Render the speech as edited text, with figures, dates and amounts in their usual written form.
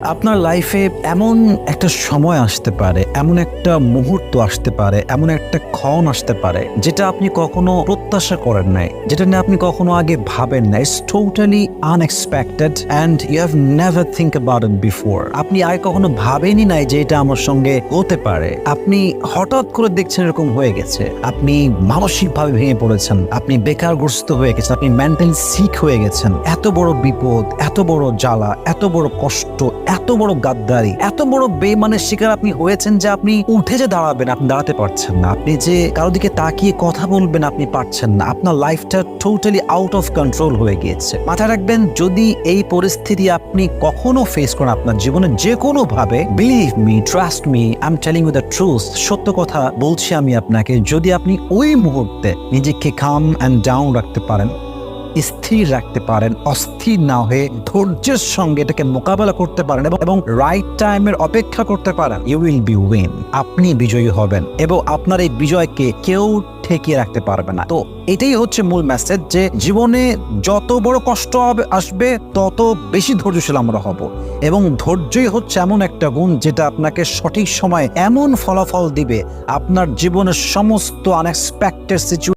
আপনার লাইফে এমন একটা সময় আসতে পারে, এমন একটা মুহূর্ত আসতে পারে, এমন একটা ক্ষণ আসতে পারে যেটা আপনি কখনো প্রত্যাশা করেন নাই, যেটা নিয়ে আপনি কখনো আগে ভাবেন না। It's totally unexpected and you have never think about it before. আপনি আগে কখনো ভাবেনই নাই যে এটা আমার সঙ্গে হতে পারে। আপনি হঠাৎ করে দেখছেন এরকম হয়ে গেছে। আপনি মানসিকভাবে ভেঙে পড়েছেন, আপনি বেকারগ্রস্ত হয়ে গেছেন, আপনি মেন্টালি সিক হয়ে গেছেন। এত বড় বিপদ, এত বড় জ্বালা, এত বড় কষ্ট, এত বড় গাদ্দারি, এত বড় বেইমানের শিকার আপনি হয়েছেন যে আপনি উঠে যে দাঁড়াবেন, আপনি দাঁড়াতে পারছেন না। আপনি যে কারো দিকে তাকিয়ে কথা বলবেন, আপনি পারছেন না। আপনার লাইফটা টোটালি আউট অফ কন্ট্রোল হয়ে গিয়েছে। মাথায় রাখবেন, যদি এই পরিস্থিতি আপনি কখনো ফেস করেন আপনার জীবনে যে কোনো ভাবে, believe me, trust me, I am telling you the truth, সত্য কথা বলছি আমি আপনাকে, যদি আপনি ওই মুহূর্তে নিজেকে কাম অ্যান্ড ডাউন রাখতে পারেন, স্থির রাখতে পারেন, অস্থির না হয়ে ধৈর্যের সঙ্গে এটাকে মোকাবেলা করতে পারেন এবং রাইট টাইমের অপেক্ষা করতে পারেন, ইউ উইল বি উইন। আপনি বিজয়ী হবেন এবং আপনার এই বিজয়কে কেউ ঠেকিয়ে রাখতে পারবে না। তো এটাই হচ্ছে মূল মেসেজ, যে জীবনে যত বড় কষ্ট আসবে তত বেশি ধৈর্যশীল আমরা হব, এবং ধৈর্যই হচ্ছে এমন একটা গুণ যেটা আপনাকে সঠিক সময়ে এমন ফলাফল দিবে, আপনার জীবনের সমস্ত আনএক্সপেক্টেড সিচুয়েশন